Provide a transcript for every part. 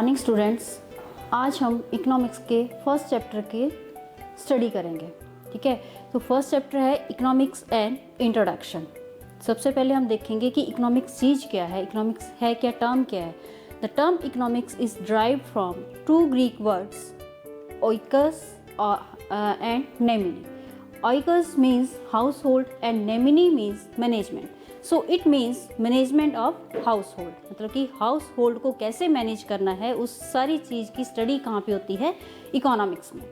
Morning students, आज हम economics के फर्स्ट चैप्टर की स्टडी करेंगे। ठीक है, तो फर्स्ट चैप्टर है इकोनॉमिक्स एंड इंट्रोडक्शन। सबसे पहले हम देखेंगे कि इकोनॉमिक्स चीज़ क्या है, इकोनॉमिक्स है क्या, टर्म क्या है। The term economics is derived from two Greek words oikos and nemini. Oikos means household and nemini means management. So it means management of household. मतलब कि हाउस होल्ड को कैसे मैनेज करना है, उस सारी चीज़ की स्टडी कहाँ पे होती है, इकोनॉमिक्स में।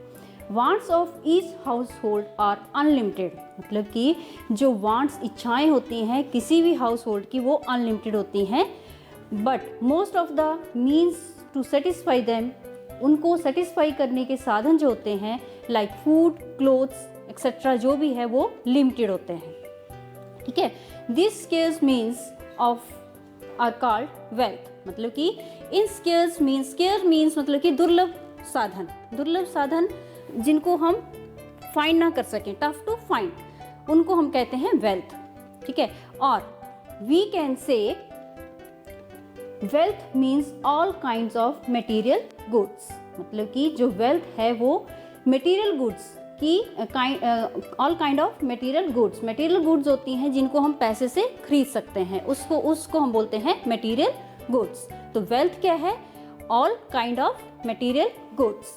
Wants of each household are unlimited, मतलब कि जो वांट्स, इच्छाएँ होती हैं किसी भी हाउस होल्ड की, वो अनलिमिटेड होती हैं। But most of the means to satisfy them, उनको सेटिस्फाई करने के साधन जो होते हैं लाइक फूड, क्लोथ्स एक्सेट्रा, जो भी है वो लिमिटेड होते हैं। ठीक है, this scarce means of are called wealth, मतलब कि इन स्केयर्स मीन्स, स्केयर मीन्स मतलब कि दुर्लभ साधन, दुर्लभ साधन जिनको हम फाइंड ना कर सकें, टफ टू फाइंड, उनको हम कहते हैं वेल्थ। ठीक है, और we can say wealth means all kinds of material goods, मतलब कि जो वेल्थ है वो मटेरियल गुड्स की all kind of material goods, material goods होती हैं जिनको हम पैसे से खरीद सकते हैं, उसको हम बोलते हैं मटेरियल गुड्स। तो वेल्थ क्या है, all kind of material goods.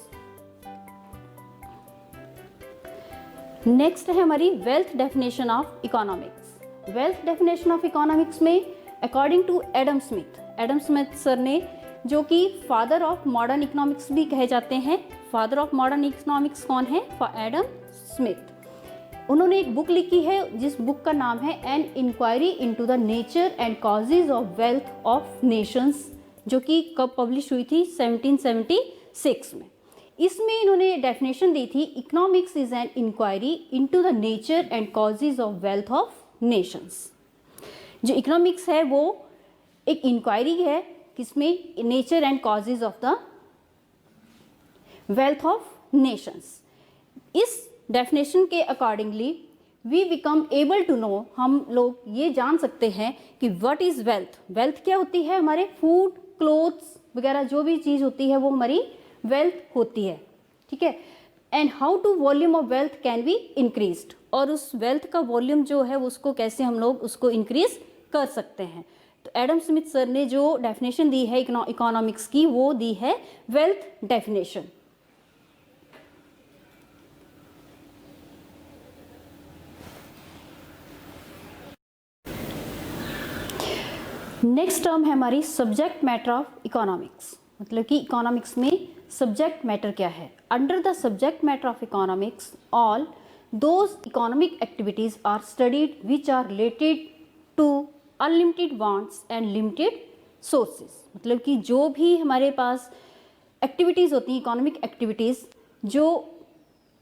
Next है हमारी wealth definition of economics. Wealth definition of economics में according to Adam Smith, Adam Smith sir ने, जो कि फादर ऑफ मॉडर्न इकोनॉमिक्स भी कहे जाते हैं, फादर ऑफ मॉडर्न इकोनॉमिक्स कौन है, एडम स्मिथ। उन्होंने एक बुक लिखी है जिस बुक का नाम है an inquiry into the nature and causes of wealth of nations, जो कि कब पब्लिश हुई थी, 1776 में। इसमें इन्होंने डेफिनेशन दी थी, economics is an inquiry into the nature and causes of wealth of nations. जो इकोनॉमिक्स है वो एक इंक्वायरी है किसमें, nature and causes of the wealth of nations. इस डेफिनेशन के accordingly we become able to know, हम लोग ये जान सकते हैं कि व्हाट इज वेल्थ। वेल्थ क्या होती है, हमारे फूड, क्लोथ्स वगैरह जो भी चीज़ होती है वो हमारी वेल्थ होती है। ठीक है, and how to volume of wealth can be increased, और उस वेल्थ का वॉल्यूम जो है उसको कैसे हम लोग उसको इंक्रीज कर सकते हैं। तो एडम स्मिथ सर ने जो डेफिनेशन दी है इकोनॉमिक्स की, वो दी है वेल्थ डेफिनेशन। नेक्स्ट टर्म है हमारी सब्जेक्ट मैटर ऑफ इकोनॉमिक्स, मतलब कि इकोनॉमिक्स में सब्जेक्ट मैटर क्या है। Under the subject matter of economics all those economic activities are studied which are related to unlimited wants and limited sources, मतलब कि जो भी हमारे पास एक्टिविटीज़ होती हैं, इकोनॉमिक एक्टिविटीज़ जो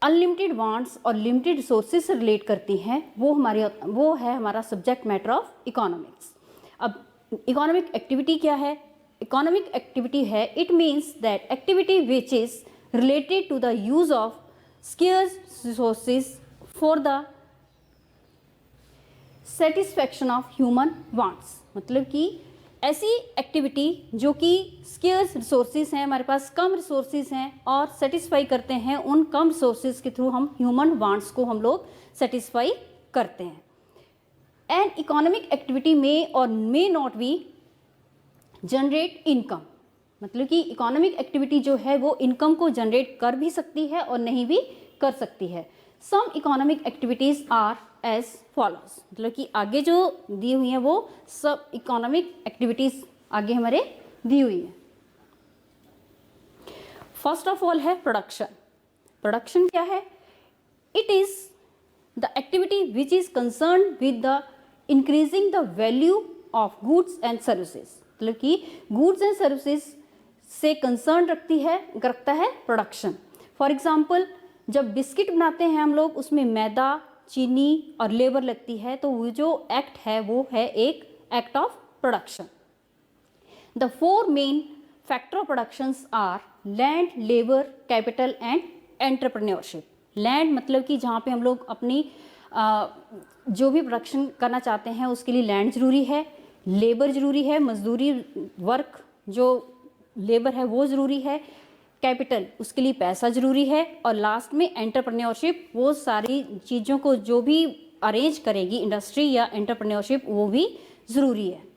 अनलिमिटेड वांट्स और लिमिटेड सोर्सेज से रिलेट करती हैं, वो है हमारा सब्जेक्ट मैटर ऑफ इकोनॉमिक्स। अब इकोनॉमिक एक्टिविटी क्या है, इकोनॉमिक एक्टिविटी है, it means that activity which is related to the use of scarce resources for the satisfaction of human wants, मतलब कि ऐसी एक्टिविटी जो कि स्केर्स रिसोर्सेज हैं, हमारे पास कम रिसोर्सेज हैं और सेटिस्फाई करते हैं, उन कम रिसोर्सेज के थ्रू हम ह्यूमन वांट्स को हम लोग सेटिस्फाई करते हैं। एंड इकोनॉमिक एक्टिविटी में और may not be generate income, मतलब कि इकोनॉमिक एक्टिविटी जो है वो इनकम को जनरेट कर भी सकती है और नहीं भी कर सकती है। Some economic activities are as follows, मतलब कि आगे जो दी हुई हैं वो सब इकोनॉमिक एक्टिविटीज़ आगे हमारे दी हुई है। फर्स्ट ऑफ ऑल है प्रोडक्शन। प्रोडक्शन क्या है, it is the activity which is concern with the increasing the value of goods and services, मतलब कि गुड्स एंड सर्विसेज से कंसर्न रखता है प्रोडक्शन। फॉर एग्जाम्पल, जब बिस्किट बनाते हैं हम लोग, उसमें मैदा, चीनी और लेबर लगती है, तो वो जो एक्ट है वो है एक act of production. The four main factor of productions are land, labour, capital and entrepreneurship. Land मतलब कि जहाँ पे हम लोग अपनी जो भी प्रोडक्शन करना चाहते हैं उसके लिए लैंड ज़रूरी है, लेबर ज़रूरी है, मजदूरी वर्क जो लेबर है वो ज़रूरी है, कैपिटल उसके लिए पैसा ज़रूरी है, और लास्ट में एंटरप्रेन्योरशिप, वो सारी चीज़ों को जो भी अरेंज करेगी इंडस्ट्री या एंटरप्रेन्योरशिप, वो भी ज़रूरी है।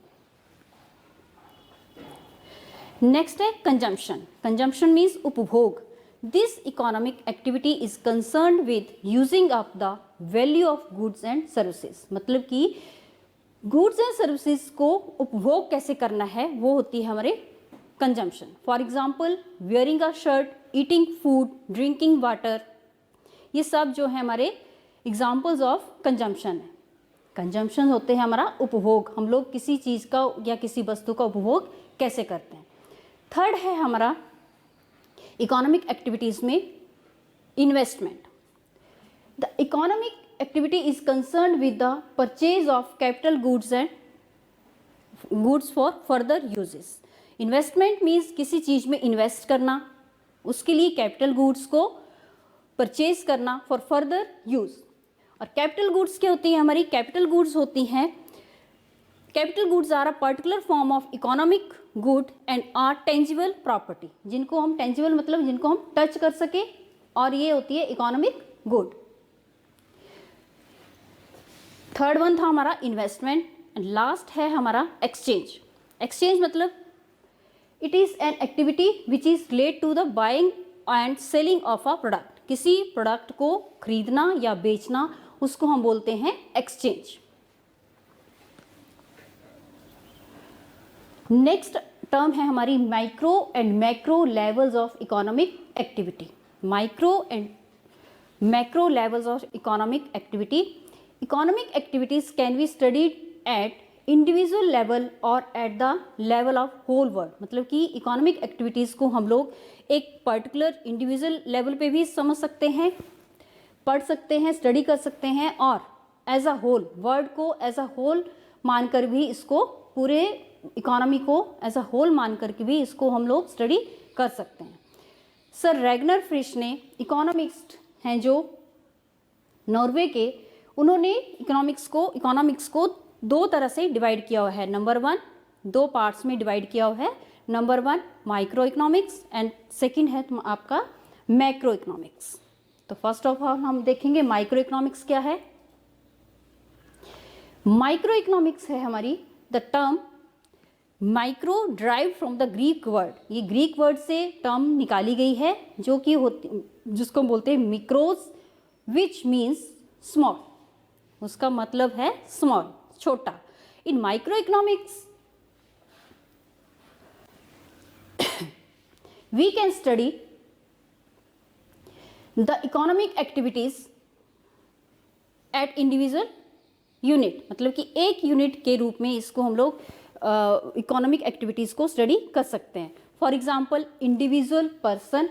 नेक्स्ट है कंजम्पशन। कंजम्पशन मीन्स उपभोग। This economic activity is concern with using up the value of goods and services. मतलब कि गुड्स एंड सर्विसेज को उपभोग कैसे करना है वो होती है हमारे consumption. For example wearing a shirt, eating food, drinking water, ये सब जो है हमारे एग्जाम्पल्स ऑफ कंजम्पशन है। कंजम्पशन होते हैं हमारा उपभोग, हम लोग किसी चीज़ का या किसी वस्तु का उपभोग कैसे करते हैं। थर्ड है हमारा इकोनॉमिक एक्टिविटीज़ में investment. The economic activity is concern with the purchase of capital goods and goods for further uses. Investment means किसी चीज़ में इन्वेस्ट करना, उसके लिए कैपिटल गुड्स को परचेज करना फॉर फर्दर यूज़। और कैपिटल गुड्स क्या होती हैं हमारी? कैपिटल गुड्स होती हैं, capital goods are a particular form of economic good and are tangible property, जिनको हम टेंजिबल मतलब जिनको हम टच कर सके, और ये होती है इकोनॉमिक गुड। थर्ड वन था हमारा इन्वेस्टमेंट, एंड लास्ट है हमारा एक्सचेंज। एक्सचेंज मतलब it is an activity which is relate to the buying and selling of a product. किसी प्रोडक्ट को खरीदना या बेचना, उसको हम बोलते हैं एक्सचेंज। नेक्स्ट टर्म है हमारी micro and macro levels of economic activity. Micro and macro levels of economic activity. Economic activities can be studied at individual level और at the level of whole world. मतलब कि economic activities को हम लोग एक particular individual level पे भी समझ सकते हैं, पढ़ सकते हैं, स्टडी कर सकते हैं, और एज अ होल वर्ल्ड को एज अ होल मानकर भी इसको, पूरे इकोनॉमी को एज अ होल मान करके भी इसको हम लोग स्टडी कर सकते हैं। सर रैगनर फ्रिश ने, इकोनॉमिस्ट हैं जो नॉर्वे के, उन्होंने इकोनॉमिक्स को दो तरह से डिवाइड किया हुआ है। नंबर वन, दो पार्ट्स में डिवाइड किया हुआ है। Number one micro economics and second है आपका मैक्रो इकोनॉमिक्स। तो फर्स्ट ऑफ ऑल हम देखेंगे माइक्रो इकोनॉमिक्स क्या है। माइक्रो इकोनॉमिक्स है हमारी the term micro drive from the Greek word. ये ग्रीक वर्ड से टर्म निकाली गई है जो कि होती, जिसको बोलते हैं मिक्रोज, विच मीन्स स्मॉल। उसका मतलब है स्मॉल, छोटा। In micro economics we can study the economic activities at individual unit. मतलब कि एक यूनिट के रूप में इसको हम लोग इकोनॉमिक एक्टिविटीज़ को स्टडी कर सकते हैं। For example individual person,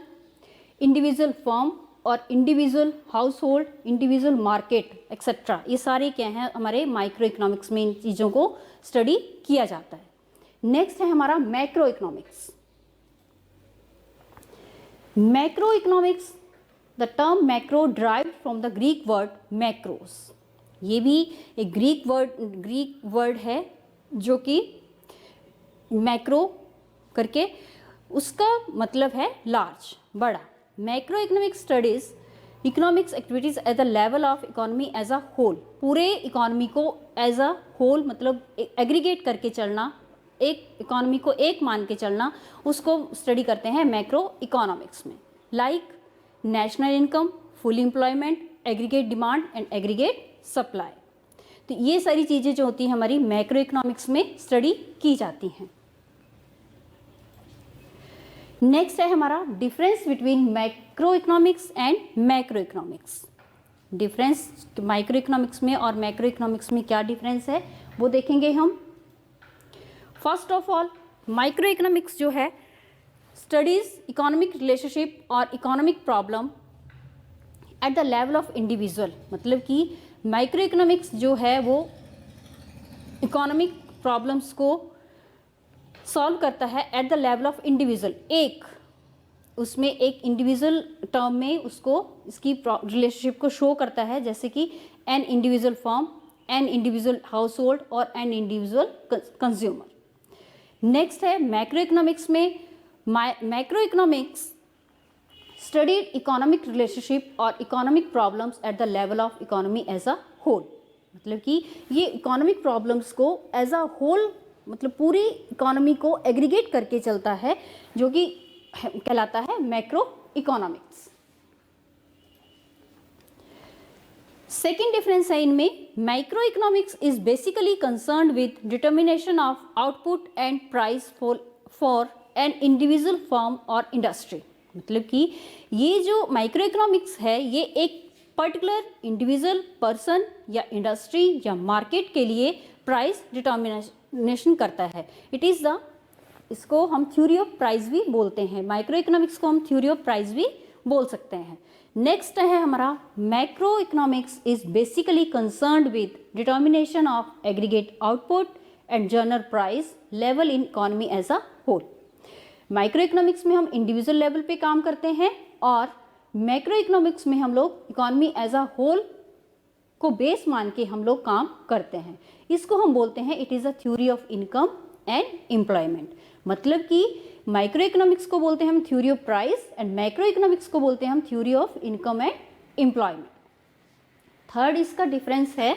individual firm और individual household, individual market etcetera, ये सारे क्या हैं हमारे माइक्रो इकोनॉमिक्स में, इन चीज़ों को स्टडी किया जाता है। नेक्स्ट है हमारा macro economics. Macro economics, the term macro drive from the Greek word macros. ये भी एक ग्रीक वर्ड है जो कि मैक्रो करके, उसका मतलब है लार्ज, बड़ा। Macro economic studies economics activities at the level of economy as a whole. पूरे इकोनॉमी को एज अ होल मतलब एग्रीगेट करके चलना, एक इकोनॉमी को एक मान के चलना, उसको स्टडी करते हैं मैक्रो इकोनॉमिक्स में। Like national income, full employment, aggregate demand and aggregate supply. तो ये सारी चीज़ें जो होती हैं हमारी मैक्रो इकोनॉमिक्स में स्टडी की जाती हैं। नेक्स्ट है हमारा difference between macro economics and macro economics. Difference micro economics में और मैक्रो इकोनॉमिक्स में क्या डिफरेंस है वो देखेंगे हम। First of all micro economics जो है स्टडीज इकोनॉमिक रिलेशनशिप और economic problem at the level of individual. मतलब कि माइक्रो इकोनॉमिक्स जो है वो इकोनॉमिक प्रॉब्लम्स को सॉल्व करता है eight the level of individual. एक उसमें एक इंडिविजुअल टर्म में उसको इसकी रिलेशनशिप को शो करता है, जैसे कि an individual firm, an individual house hold और एन इंडिविजुअल कंज्यूमर। नेक्स्ट है मैक्रो इकोनॉमिक्स में macro economics studied economic relationship और economic problems at the level of economy as a whole। मतलब कि ये economic problems को as a whole मतलब पूरी इकोनॉमी को एग्रीगेट करके चलता है, जो कि कहलाता है मैक्रो इकोनॉमिक्स। सेकेंड डिफरेंस है इनमें, micro economics is basically concerned with determination of output and price for an individual firm और इंडस्ट्री। मतलब कि ये जो माइक्रो इकोनॉमिक्स है ये एक पर्टिकुलर इंडिविजुअल पर्सन या इंडस्ट्री या मार्केट के लिए प्राइस डिटर्मिनेशन करता है। इट इज़ द, इसको हम थ्योरी ऑफ प्राइस भी बोलते हैं, माइक्रो इकोनॉमिक्स को हम थ्योरी ऑफ प्राइस भी बोल सकते हैं। नेक्स्ट है हमारा, macro economics is basically concerned with determination of aggregate output and general price level in economy as a whole. Micro economics में हम इंडिविजुअल लेवल पे काम करते हैं और मैक्रो इकोनॉमिक्स में हम लोग इकोनॉमी एज अ होल को बेस मान के हम लोग काम करते हैं। इसको हम बोलते हैं it is a theory of income and employment. मतलब कि माइक्रो इकोनॉमिक्स को बोलते हैं हम theory of price and macro economics को बोलते हैं हम theory of income and employment. Third इसका डिफरेंस है,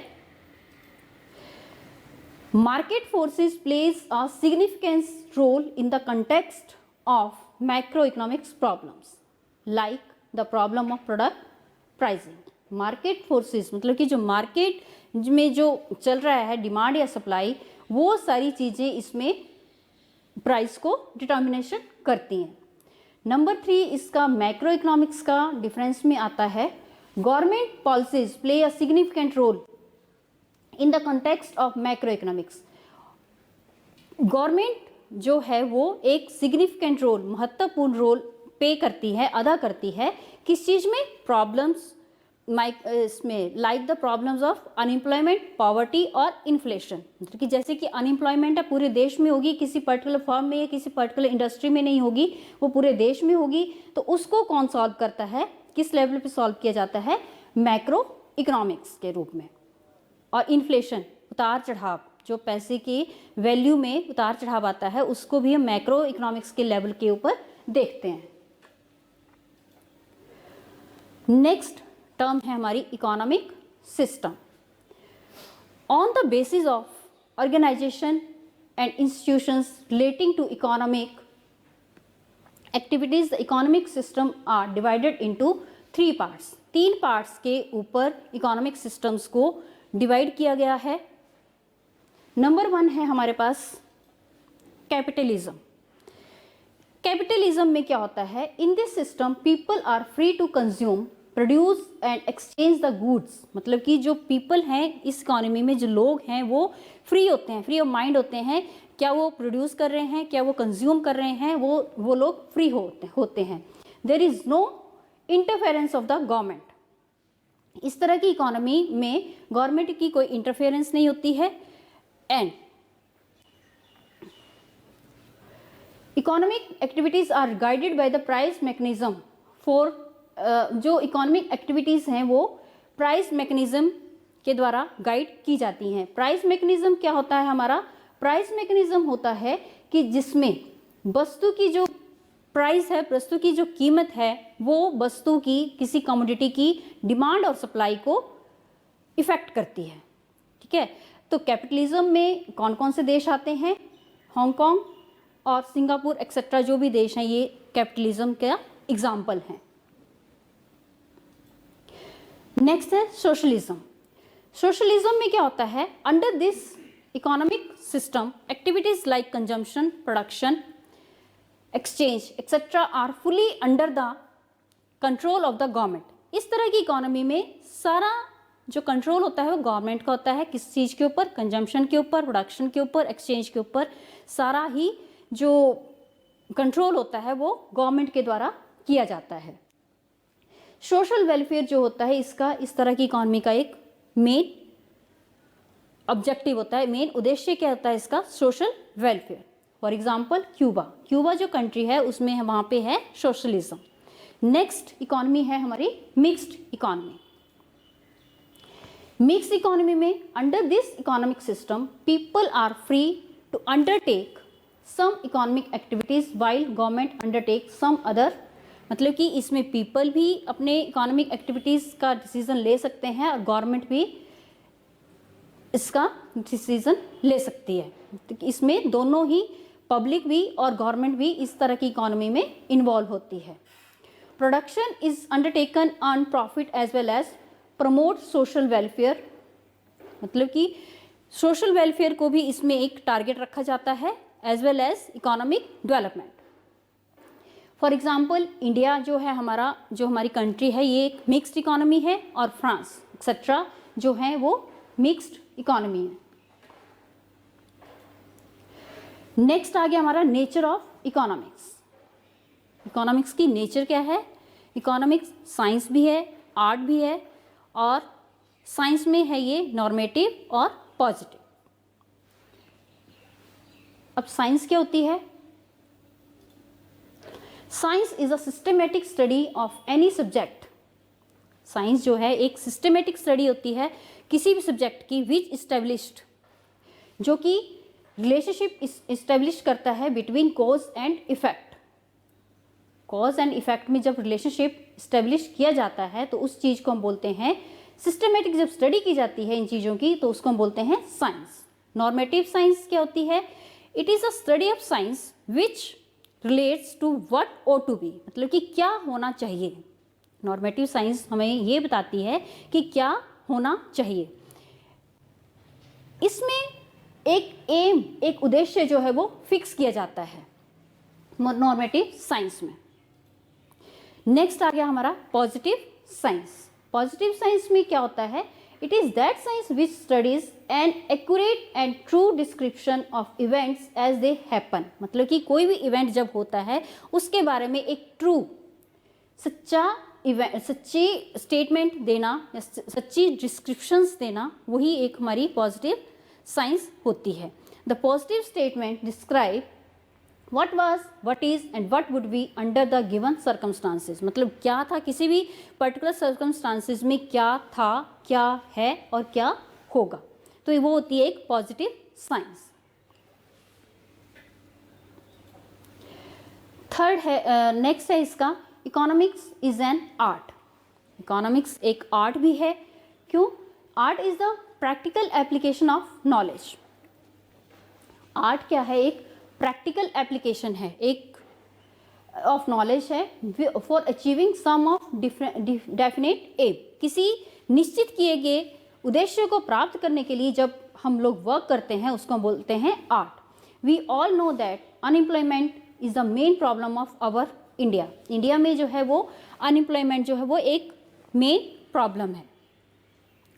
market forces plays a significant role in the context of macroeconomics problems like the problem of product pricing। market forces मतलब कि जो market में जो चल रहा है डिमांड या सप्लाई, वो सारी चीज़ें इसमें प्राइस को डिटर्मिनेशन करती हैं। नंबर 3 इसका मैक्रो इकोनॉमिक्स का डिफरेंस में आता है, government policies play a significant role in the context of macro economics. Government जो है वो एक सिग्निफिकेंट रोल, महत्वपूर्ण रोल पे करती है, अदा करती है किस चीज़ में, प्रॉब्लम्स इसमें like the problems of unemployment, poverty और इन्फ्लेशन। मतलब कि जैसे कि अनएम्प्लॉयमेंट है पूरे देश में होगी, किसी पर्टिकुलर फर्म में या किसी पर्टिकुलर इंडस्ट्री में नहीं होगी, वो पूरे देश में होगी, तो उसको कौन सॉल्व करता है, किस लेवल पे सॉल्व किया जाता है, मैक्रो इकोनॉमिक्स के रूप में। और इन्फ्लेशन, उतार चढ़ाव, जो पैसे की वैल्यू में उतार चढ़ाव आता है, उसको भी हम मैक्रो इकोनॉमिक्स के लेवल के ऊपर देखते हैं। नेक्स्ट टर्म है हमारी economic system. On the basis of organisation and institutions relating to economic activities, the economic system are divided into 3 parts. 3 parts के ऊपर इकोनॉमिक सिस्टम्स को डिवाइड किया गया है। नंबर 1 है हमारे पास कैपिटलिज्म। कैपिटलिज्म में क्या होता है, in this system people are free to consume, produce and exchange the goods. मतलब कि जो पीपल हैं इस इकोनॉमी में, जो लोग हैं वो फ्री होते हैं, फ्री ऑफ माइंड होते हैं, क्या वो प्रोड्यूस कर रहे हैं, क्या वो कंज्यूम कर रहे हैं, वो लोग फ्री होते हैं। There is no interference of the government. इस तरह की इकोनॉमी में गवर्नमेंट की कोई इंटरफेरेंस नहीं होती है। And economic activities are guided by the price mechanism for, जो इकोनॉमिक एक्टिविटीज हैं वो प्राइस मैकेनिज्म के द्वारा गाइड की जाती हैं। प्राइस मैकेनिज्म क्या होता है हमारा, प्राइस मैकेनिज्म होता है कि जिसमें वस्तु की जो प्राइस है, वस्तु की जो कीमत है, वो वस्तु की, किसी कमोडिटी की डिमांड और सप्लाई को इफेक्ट करती है। ठीक है, तो कैपिटलिज्म में कौन कौन से देश आते हैं, हांगकांग और सिंगापुर एक्सेट्रा, जो भी देश हैं ये कैपिटलिज्म का एग्जाम्पल हैं। नेक्स्ट है सोशलिज्म। सोशलिज्म में क्या होता है, under this economic system activities like consumption, production, exchange etcetera are fully under the control of the government. इस तरह की इकोनॉमी में सारा जो कंट्रोल होता है वो गवर्नमेंट का होता है। किस चीज़ के ऊपर, कंजम्पशन के ऊपर, प्रोडक्शन के ऊपर, एक्सचेंज के ऊपर, सारा ही जो कंट्रोल होता है वो गवर्नमेंट के द्वारा किया जाता है। सोशल वेलफेयर जो होता है इसका, इस तरह की इकोनॉमी का एक मेन ऑब्जेक्टिव होता है, मेन उद्देश्य क्या होता है इसका, social welfare. For example Cuba जो कंट्री है उसमें वहाँ पे है सोशलिज्म। नेक्स्ट इकोनॉमी है हमारी मिक्स्ड इकोनॉमी। मिक्स्ड इकोनॉमी में under this economic system people are free to undertake some economic activities while government undertake some other, मतलब कि इसमें पीपल भी अपने इकोनॉमिक एक्टिविटीज़ का डिसीज़न ले सकते हैं और गवर्नमेंट भी इसका डिसीज़न ले सकती है। तो इसमें दोनों ही, पब्लिक भी और गवर्नमेंट भी इस तरह की इकोनॉमी में इन्वॉल्व होती है। Production is undertaken on profit as well as promote social welfare, मतलब कि सोशल वेलफेयर को भी इसमें एक टारगेट रखा जाता है, as well as economic development. For example India जो है हमारा, जो हमारी कंट्री है, ये एक मिक्स्ड इकोनॉमी है और फ्रांस एक्सेट्रा जो है वो मिक्स्ड इकोनॉमी है। नेक्स्ट आ गया हमारा नेचर ऑफ इकोनॉमिक्स। इकोनॉमिक्स की नेचर क्या है? इकोनॉमिक्स साइंस भी है, आर्ट भी है, और साइंस में है ये नॉर्मेटिव और पॉजिटिव। अब साइंस क्या होती है? Science is a systematic study of any subject. Science जो है एक सिस्टमेटिक स्टडी होती है किसी भी सब्जेक्ट की, विच इस्टेब्लिश्ड, जो कि रिलेशनशिप इस्टेब्लिश करता है between cause and effect. Cause and effect में जब रिलेशनशिप इस्टेब्लिश किया जाता है तो उस चीज़ को हम बोलते हैं सिस्टमेटिक। जब स्टडी की जाती है इन चीज़ों की तो उसको हम बोलते हैं साइंस। नॉर्मेटिव साइंस क्या होती है? It is a study of science which relates to what ought to be, मतलब कि क्या होना चाहिए। नॉर्मेटिव साइंस हमें ये बताती है कि क्या होना चाहिए। इसमें एक एम, एक उद्देश्य जो है वो फिक्स किया जाता है नॉर्मेटिव साइंस में। नेक्स्ट आ गया हमारा पॉजिटिव साइंस। पॉजिटिव साइंस में क्या होता है? It is that science which studies an accurate and true description of events as they happen, मतलब कि कोई भी इवेंट जब होता है उसके बारे में एक ट्रू, सच्ची स्टेटमेंट देना या सच्ची डिस्क्रिप्शंस देना, वही एक हमारी पॉजिटिव साइंस होती है। The positive statement describe what was, what is and what would be under the given circumstances, मतलब क्या था किसी भी पर्टिकुलर सर्कमस्टांसिस में, क्या था, क्या है और क्या होगा। तो वो होती है एक पॉजिटिव साइंस। थर्ड है, नेक्स्ट है इसका, economics is an art. Economics एक आर्ट भी है। क्यों? Art is the practical application of knowledge. Art क्या है? एक प्रैक्टिकल एप्लीकेशन है, एक ऑफ नॉलेज है for achieving some of definite aim, किसी निश्चित किए गए उद्देश्य को प्राप्त करने के लिए जब हम लोग वर्क करते हैं उसको हम बोलते हैं art. We all know that unemployment is the main problem of our India. India में जो है वो अनएम्प्लॉयमेंट जो है वो एक मेन प्रॉब्लम है,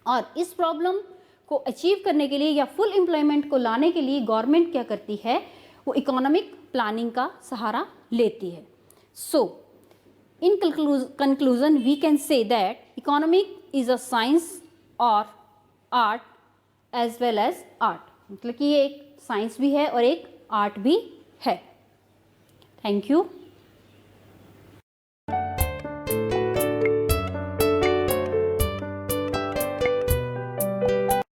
और इस प्रॉब्लम को अचीव करने के लिए या फुल एम्प्लॉयमेंट को लाने के लिए गवर्नमेंट क्या करती है? वो इकोनॉमिक प्लानिंग का सहारा लेती है। So in conclusion we can say that economic is a science और art as well as art, मतलब कि ये एक साइंस भी है और एक आर्ट भी है। Thank you.